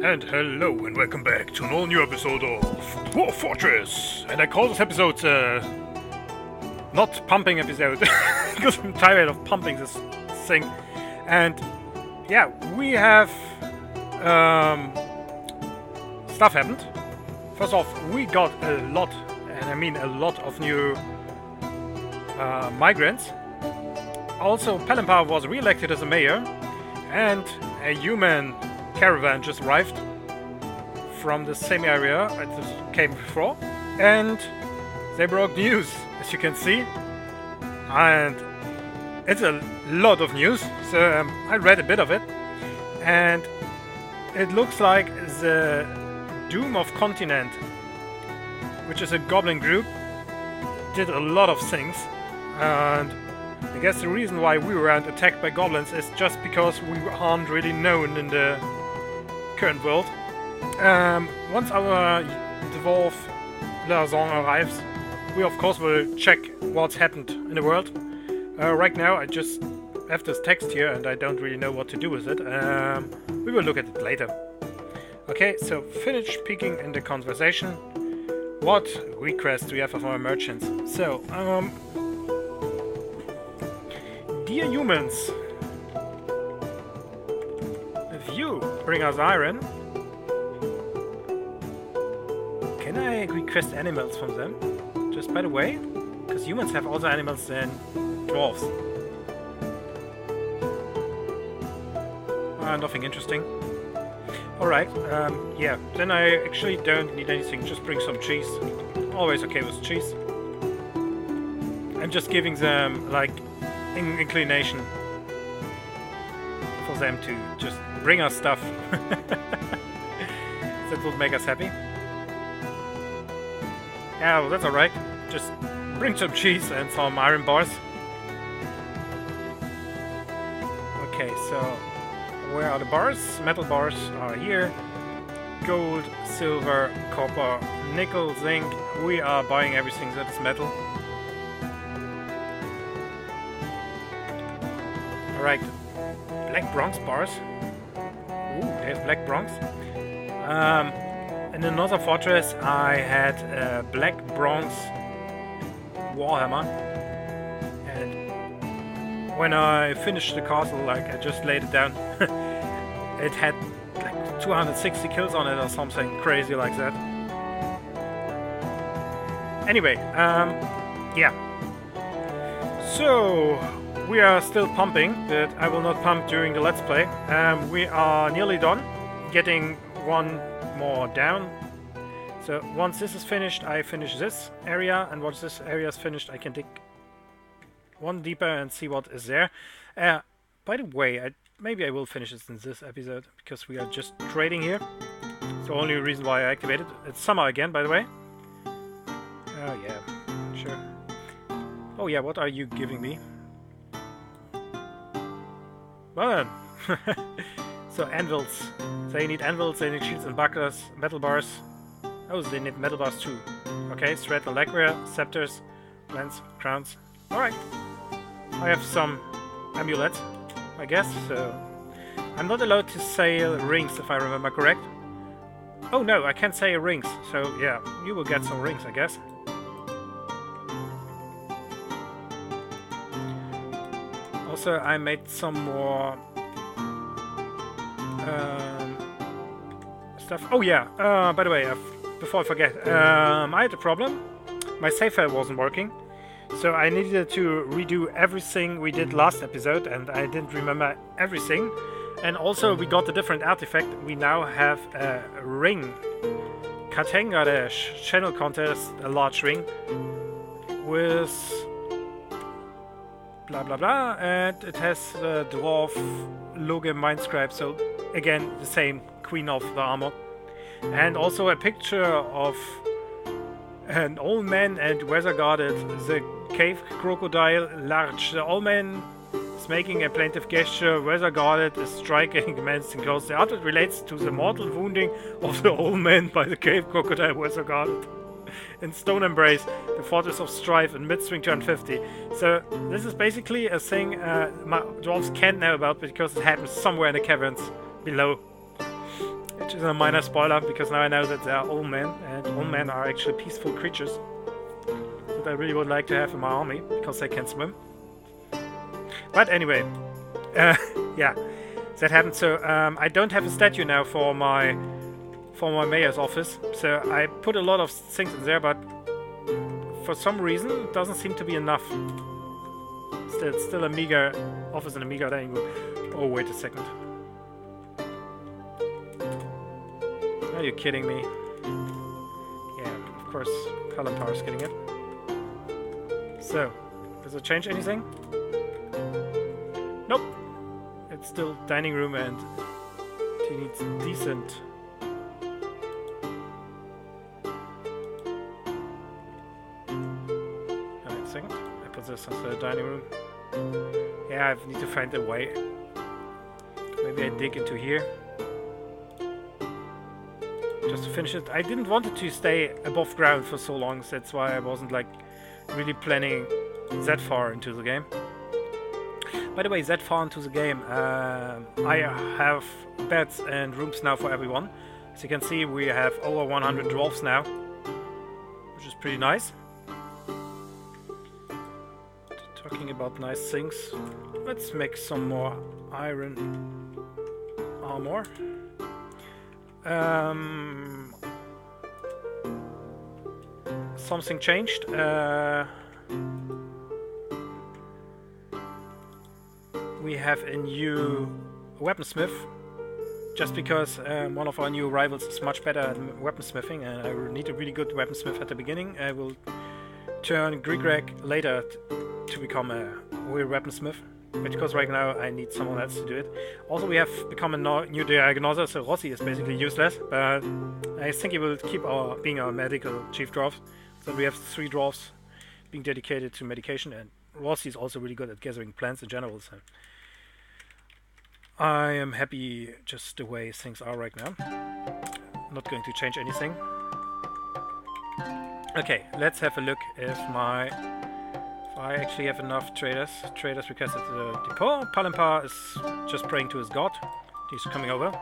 And hello and welcome back to an all-new episode of Dwarf Fortress! And I call this episode, not pumping episode, because I'm tired of pumping this thing. And, yeah, we have, stuff happened. First off, we got a lot, and I mean a lot of new, migrants. Also, Pelempar was re-elected as a mayor, and a human caravan just arrived from the same area I just came before, and they brought news, as you can see, and it's a lot of news. So I read a bit of it, and it looks like the Doom of Continent, which is a goblin group, did a lot of things, and I guess the reason why we weren't attacked by goblins is just because we aren't really known in the current world. Once our Dwarf liaison arrives, we of course will check what's happened in the world. Right now I just have this text here and I don't really know what to do with it. We will look at it later. Okay, so finish peeking in the conversation. What requests do we have of our merchants? So, dear humans, if you bring us iron, can I request animals from them? Just by the way, because humans have other animals than dwarves. Nothing interesting. Alright, yeah, then I actually don't need anything, just bring some cheese. Always okay with cheese. I'm just giving them, like, inclination for them to just bring us stuff. That would make us happy. Yeah, well, that's alright. Just bring some cheese and some iron bars. Okay, so where are the bars? Metal bars are here. Gold, silver, copper, nickel, zinc. We are buying everything that is metal. Alright, black bronze bars. Ooh, there's black bronze. In another fortress I had a black bronze warhammer, and when I finished the castle, like I just laid it down, it had like 260 kills on it or something crazy like that. Anyway, yeah. So we are still pumping, but I will not pump during the Let's Play. We are nearly done, getting one more down. So once this is finished, I finish this area, and once this area is finished, I can dig one deeper and see what is there. By the way, maybe I will finish this in this episode, because we are just trading here. It's the only reason why I activated. It's summer again, by the way. Yeah, sure. Oh yeah, what are you giving me? Well then. So anvils. They need anvils, they need shields and bucklers, metal bars. Oh, they need metal bars too. Okay, thread, lacquer, scepters, lance, crowns. Alright. I have some amulets, I guess, so... I'm not allowed to sell rings, if I remember correct. Oh no, I can't sell rings, so yeah, you will get some rings, I guess. Also, I made some more stuff. Oh yeah, by the way, before I forget, I had a problem. My save file wasn't working, so I needed to redo everything we did last episode, and I didn't remember everything. And also, we got a different artifact. We now have a ring. Katengadesh channel contest, a large ring with blah blah blah, and it has the dwarf logo mindscribe, so again the same queen of the armor, and also a picture of an old man and weather guarded the cave crocodile large. The old man is making a plaintive gesture, weather guarded is striking menacing close. The artwork relates to the mortal wounding of the old man by the cave crocodile weather guarded in Stoneembraced, the Fortress of Strife in mid-swing turn 50. So this is basically a thing my dwarves can't know about because it happens somewhere in the caverns below. Which is a minor spoiler, because now I know that they are old men, and old men are actually peaceful creatures that I really would like to have in my army, because they can swim. But anyway, yeah, that happened. So I don't have a statue now for my mayor's office, so I put a lot of things in there, but for some reason it doesn't seem to be enough. It's still a meager office and a meager dining room. Oh, wait a second. Are you kidding me? Yeah, of course, Palanpar is getting it. So, does it change anything? Nope. It's still dining room, and he needs decent. Wait a second. I put this into the dining room. Yeah, I need to find a way. Maybe I dig into here. Just to finish it. I didn't want it to stay above ground for so long, so that's why I wasn't like really planning that far into the game. By the way, that far into the game, I have beds and rooms now for everyone. As you can see, we have over 100 dwarves now, which is pretty nice. Talking about nice things, let's make some more iron armor. Something changed. We have a new weaponsmith, just because one of our new rivals is much better at weaponsmithing, and I need a really good weaponsmith at the beginning. I will turn Grigreg later to become a real weaponsmith, because right now I need someone else to do it. Also, we have become a new diagnoser, so Rossi is basically useless, but I think he will keep being our medical chief dwarf. So we have 3 dwarves being dedicated to medication, and Rossi is also really good at gathering plants in general, so I am happy just the way things are right now. Not going to change anything. Okay, let's have a look if I actually have enough traders. Traders requested the depot. Palanpar is just praying to his god. He's coming over.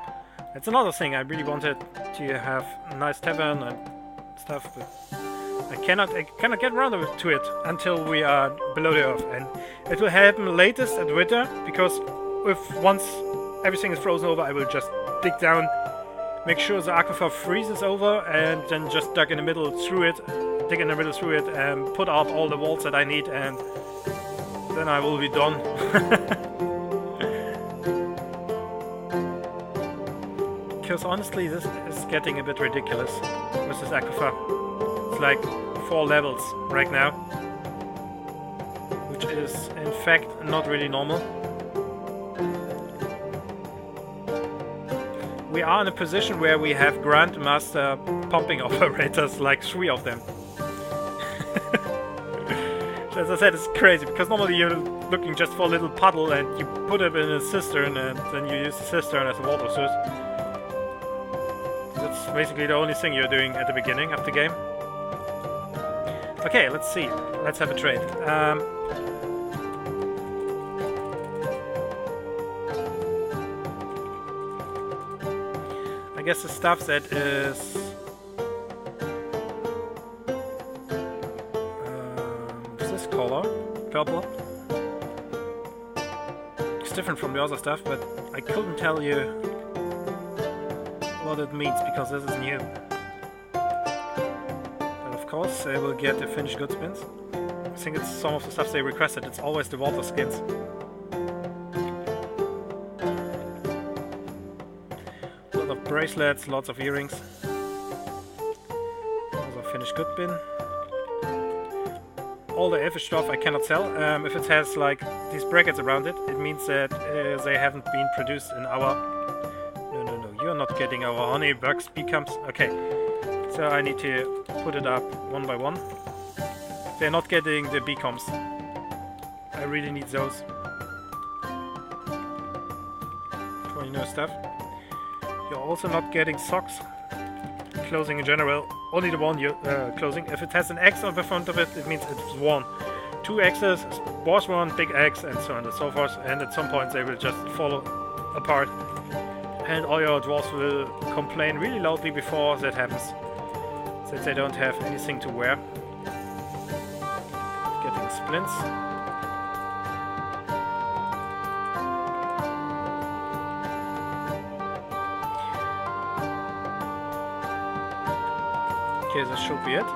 That's another thing. I really wanted to have a nice tavern and stuff, but I cannot get around to it until we are below the earth. And it will happen latest at winter, because once everything is frozen over, I will just dig down, make sure the aquifer freezes over, and then just dig in the middle through it, and put up all the walls that I need, and then I will be done. Because honestly, this is getting a bit ridiculous with this aquifer. It's like 4 levels right now, which is in fact not really normal. We are in a position where we have Grandmaster pumping operators, like 3 of them. As I said, it's crazy, because normally you're looking just for a little puddle and you put it in a cistern, and then you use the cistern as a water source. That's basically the only thing you're doing at the beginning of the game. Okay, let's see. Let's have a trade. I guess the stuff that is this color, purple. It's different from the other stuff, but I couldn't tell you what it means, because this is new. But of course, I will get the finished goods bins. I think it's some of the stuff they requested. It's always the water skins. Bracelets, lots of earrings. Also finished good bin. All the Elvish stuff I cannot sell. If it has like these brackets around it, it means that they haven't been produced in our... No, you're not getting our honey bugs becomes... Okay, so I need to put it up one by one. They're not getting the becomes. I really need those. For you know stuff. You're also not getting socks, clothing in general, only the one clothing. If it has an X on the front of it, it means it's worn. 2 X's was worn, big X, and so on and so forth, and at some point they will just fall apart. And all your dwarves will complain really loudly before that happens. That they don't have anything to wear. Getting splints. Okay, this should be it.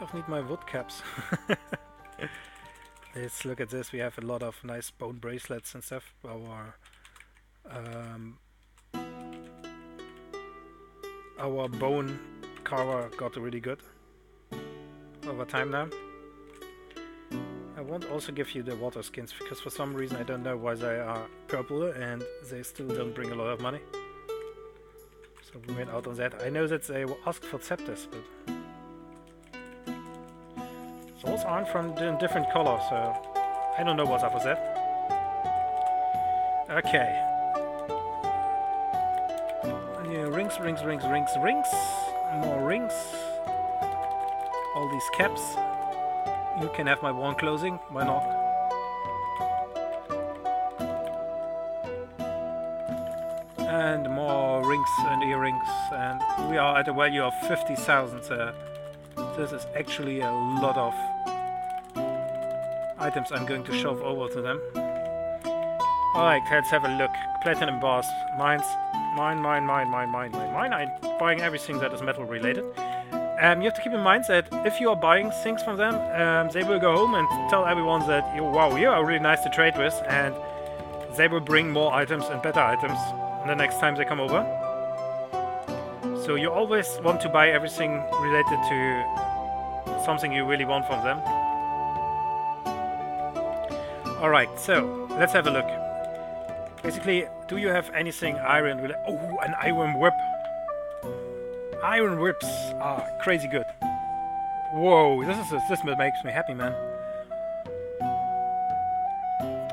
I need my wood caps. Let's look at this. We have a lot of nice bone bracelets and stuff. Our bone carver got really good over time now. I won't also give you the water skins because for some reason I don't know why they are purple and they still don't bring a lot of money. So we went out on that. I know that they asked for scepters, but those aren't from different colors, so I don't know what's up with that. Okay. Yeah, rings. More rings. All these caps. You can have my one clothing, why not? And more rings and earrings, and we are at a value of 50,000. This is actually a lot of items I'm going to shove over to them. Alright, let's have a look. Platinum bars, mines, mine. I'm buying everything that is metal related. You have to keep in mind that if you are buying things from them, they will go home and tell everyone that wow, you are really nice to trade with, and they will bring more items and better items the next time they come over. So you always want to buy everything related to something you really want from them. Alright, so let's have a look. Basically, do you have anything iron related? Oh, an iron whip. Iron whips are crazy good. Whoa, this makes me happy, man.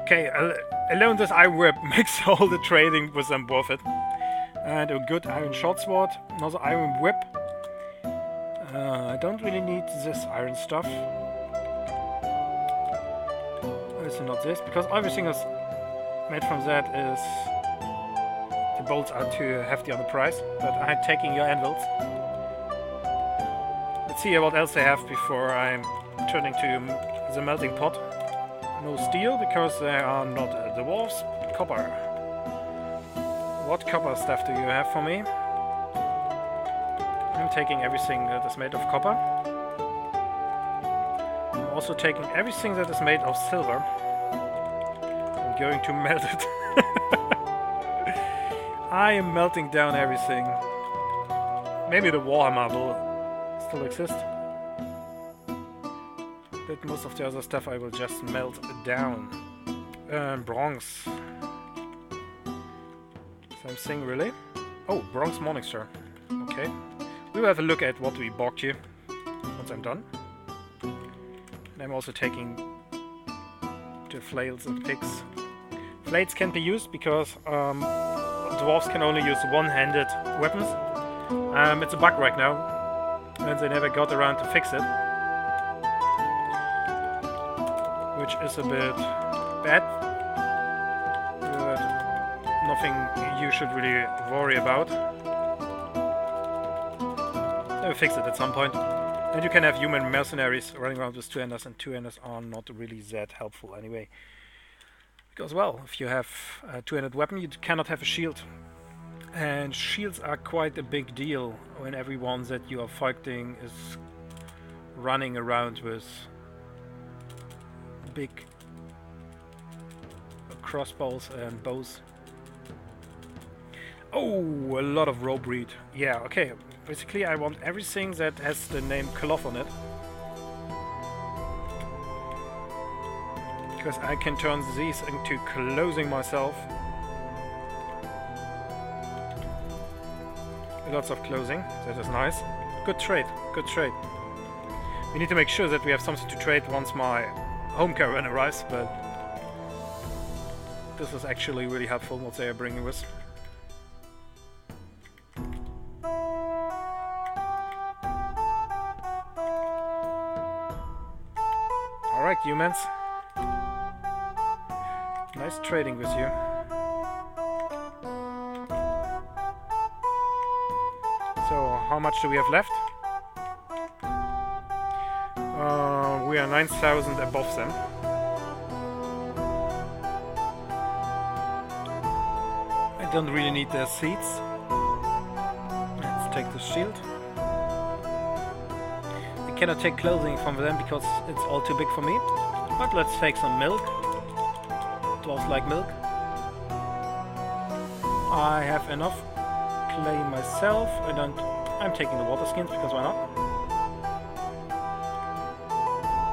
Okay, alone this iron whip makes all the trading with them worth it. And a good iron short sword, another iron whip. I don't really need this iron stuff. Obviously not this, because everything is made from that is... The bolts are too hefty on the price, but I'm taking your anvils. Let's see what else they have before I'm turning to the melting pot. No steel, because they are not dwarves. Copper. What copper stuff do you have for me? I'm taking everything that is made of copper. I'm also taking everything that is made of silver. I'm going to melt it. I am melting down everything. Maybe the Warhammer will still exist. But most of the other stuff I will just melt down. Bronze. Same thing, really? Oh, bronze Morningstar. Okay. We will have a look at what we bought here once I'm done. And I'm also taking the flails and picks. Blades can be used because dwarves can only use one-handed weapons. It's a bug right now, and they never got around to fix it. Which is a bit bad. But nothing you should really worry about. They'll fix it at some point. And you can have human mercenaries running around with two-handers, and two-handers are not really that helpful anyway. Because, well, if you have a two-handed weapon, you cannot have a shield. And shields are quite a big deal when everyone that you are fighting is running around with big crossbows and bows. Oh, a lot of rope breed. Yeah, okay. Basically, I want everything that has the name cloth on it. Because I can turn these into clothing myself. Lots of clothing, that is nice. Good trade, good trade. We need to make sure that we have something to trade once my home caravan arrives, but this is actually really helpful what they are bringing with. Alright, humans. Nice trading with you. So, how much do we have left? We are 9,000 above them. I don't really need their seeds. Let's take the shield. I cannot take clothing from them because it's all too big for me. But let's take some milk. Dwarves like milk. I have enough clay myself. I'm taking the water skins because why not?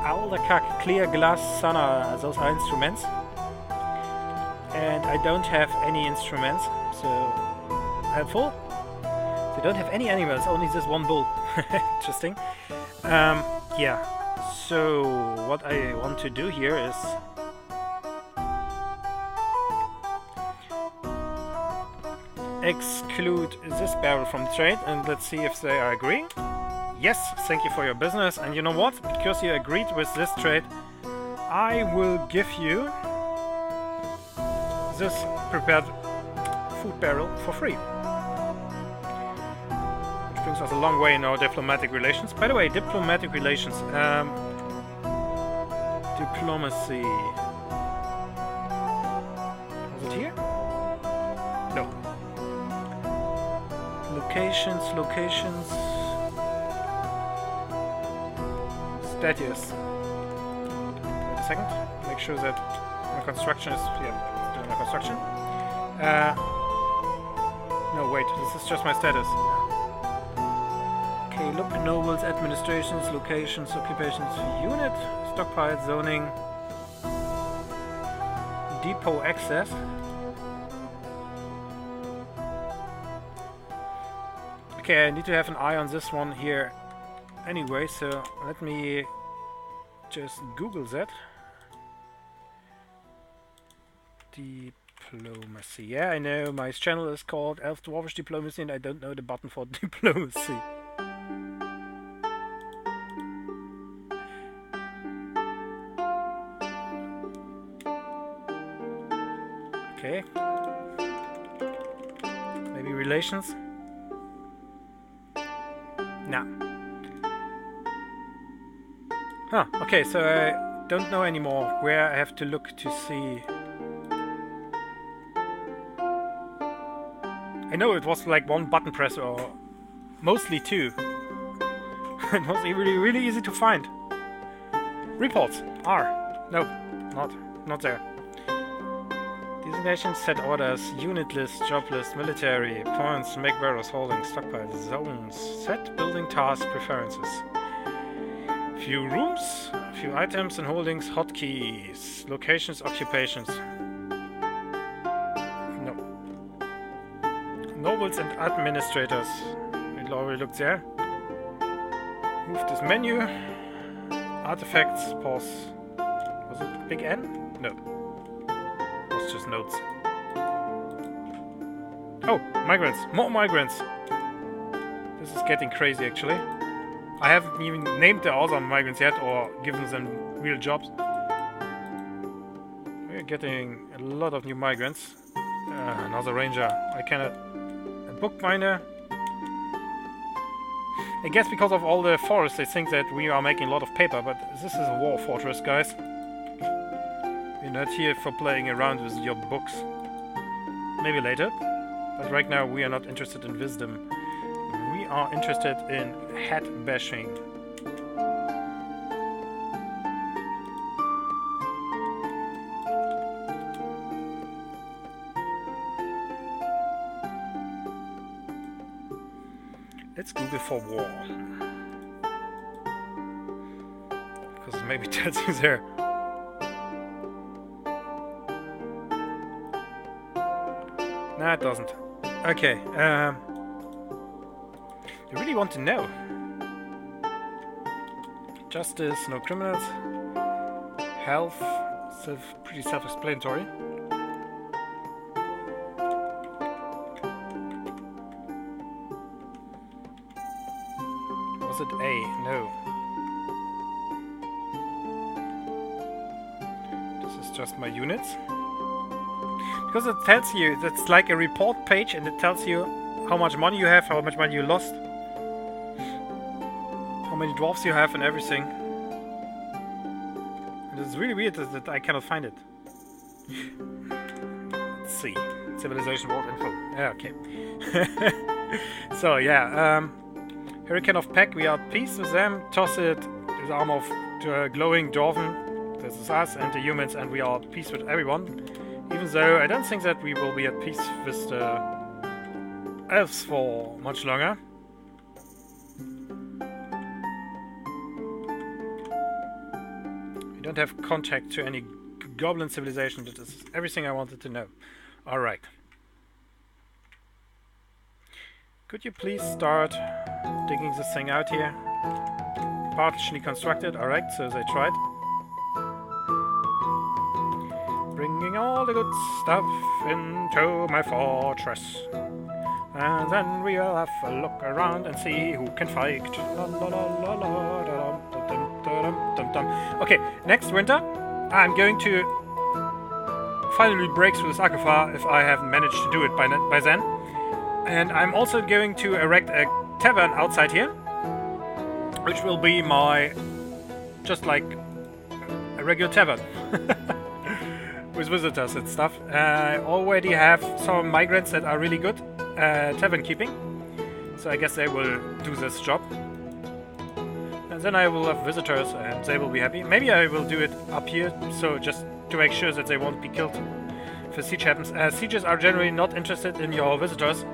Alderkak, clear glass, Sana, those are instruments. And I don't have any instruments, so helpful. So I don't have any animals, only this one bull. Interesting. Yeah, so what I want to do here is exclude this barrel from trade, and let's see if they are agreeing. Yes, thank you for your business, and you know what? Because you agreed with this trade, I will give you this prepared food barrel for free. Which brings us a long way in our diplomatic relations. By the way, diplomatic relations. Diplomacy. Was it here? No. Locations. Status. Wait a second. Make sure that my construction is doing my construction. No, wait. This is just my status. Okay, look, nobles, administrations, locations, occupations, unit, stockpile, zoning, depot access. Okay, I need to have an eye on this one here anyway, so let me just Google that. Diplomacy. Yeah, I know, my channel is called Elf Dwarvish Diplomacy and I don't know the button for diplomacy. Okay. Maybe relations? Nah. Huh, okay, so I don't know anymore where I have to look to see. I know it was like one button press or mostly two. It was really easy to find. Reports are. No, not there. Designations, set orders, unit list, job list, military, points, make barrels, holding, stockpile, zones, set building task preferences. Few rooms, few items and holdings, hotkeys, locations, occupations. No. Nobles and administrators. We already looked there. Move this menu. Artifacts, pause. Was it big N? No. Just notes. Oh, migrants! More migrants! This is getting crazy actually. I haven't even named the other migrants yet or given them real jobs. We're getting a lot of new migrants. Another ranger. I cannot... A bookbinder. I guess because of all the forests they think that we are making a lot of paper, but this is a war fortress, guys. You're not here for playing around with your books. Maybe later. But right now we are not interested in wisdom. We are interested in head bashing. Let's Google for war. Because maybe that's who's there. No, it doesn't. Okay, I really want to know. Justice, no criminals. Health, pretty self-explanatory. Was it A? No. This is just my units. Because it tells you, it's like a report page and it tells you how much money you have, how much money you lost, how many dwarfs you have and everything. And it's really weird that I cannot find it. Let's see. Civilization World Info. Yeah, okay. So yeah, Hurricane of Peck, we are at peace with them. Tosset, the arm of the glowing Dwarven, this is us, and the humans, and we are at peace with everyone. Even though I don't think that we will be at peace with the elves for much longer. We don't have contact to any goblin civilization. That is everything I wanted to know. Alright. Could you please start digging this thing out here? Partially constructed, alright, so they tried. Bringing all the good stuff into my fortress. And then we'll have a look around and see who can fight. Okay, next winter I'm going to finally break through this aquifer if I haven't managed to do it by then. And I'm also going to erect a tavern outside here, which will be my, just like a regular tavern. With visitors and stuff. I already have some migrants that are really good at tavern keeping, so I guess they will do this job. And then I will have visitors and they will be happy. Maybe I will do it up here, so just to make sure that they won't be killed if a siege happens. Sieges are generally not interested in your visitors.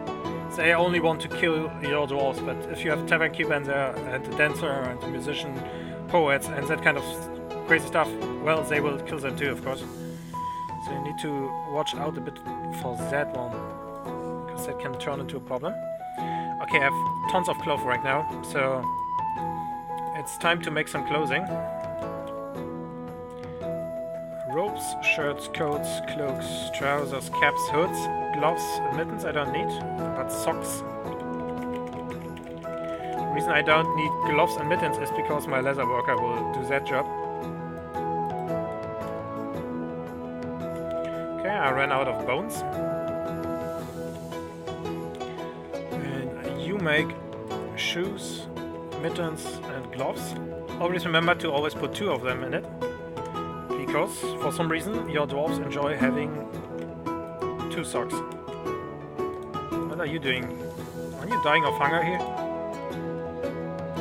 They only want to kill your dwarves, but if you have a tavern keeper and a dancer and a musician, poets and that kind of crazy stuff, well, they will kill them too, of course. So you need to watch out a bit for that one, because that can turn into a problem. Okay, I have tons of cloth right now, so it's time to make some clothing. Robes, shirts, coats, cloaks, trousers, caps, hoods, gloves, mittens I don't need, but socks. The reason I don't need gloves and mittens is because my leather worker will do that job. I ran out of bones. And you make shoes, mittens and gloves. Always remember to always put 2 of them in it. Because, for some reason, your dwarves enjoy having 2 socks. What are you doing? Are you dying of hunger here?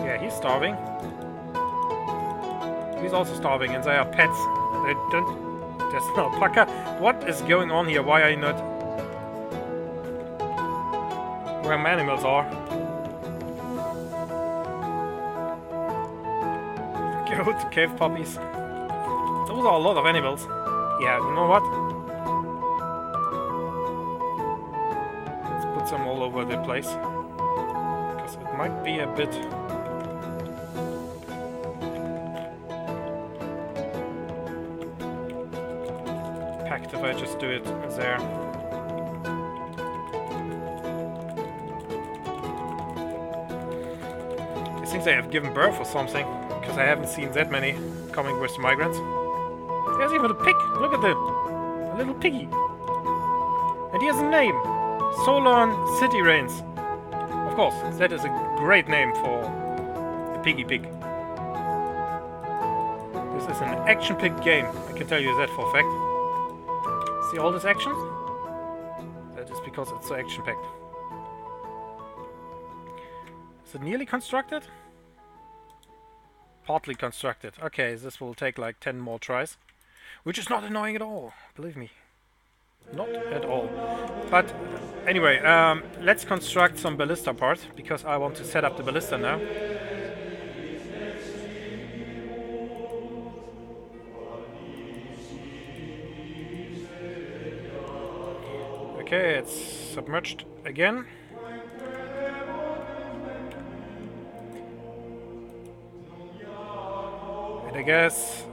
Yeah, he's starving. He's also starving and they are pets. They don't... There's an alpaca. What is going on here? Why are you not where my animals are? Goat, cave puppies. Those are a lot of animals. Yeah, you know what? Let's put them all over the place. Because it might be a bit... packed if I just do it there. I think they have given birth or something, because I haven't seen that many coming with the migrants. There's even a pig! Look at a little piggy! And he has a name! Solon City Rains. Of course, that is a great name for a piggy pig. This is an action-packed game, I can tell you that for a fact. See all this action? That is because it's so action-packed. Is it nearly constructed? Partly constructed. Okay, this will take like 10 more tries. Which is not annoying at all, believe me. Not at all. But anyway, let's construct some ballista parts, because I want to set up the ballista now. Okay, it's submerged again. And I guess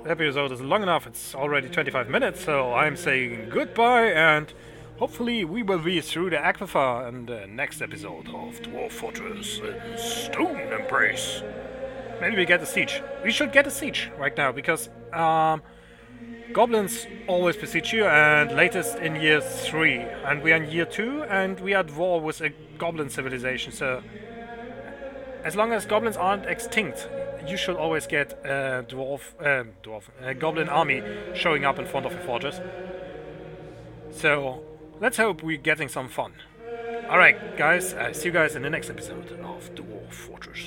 the episode is long enough. It's already 25 minutes, so I'm saying goodbye, and hopefully we will be through the aquifer in the next episode of Dwarf Fortress in Stoneembraced. Maybe we get a siege. We should get a siege right now, because Goblins always besiege you, and latest in year 3. And we are in year 2, and we are at war with a goblin civilization, so as long as goblins aren't extinct, you should always get a goblin army showing up in front of your fortress. So let's hope we're getting some fun. Alright guys, see you guys in the next episode of Dwarf Fortress.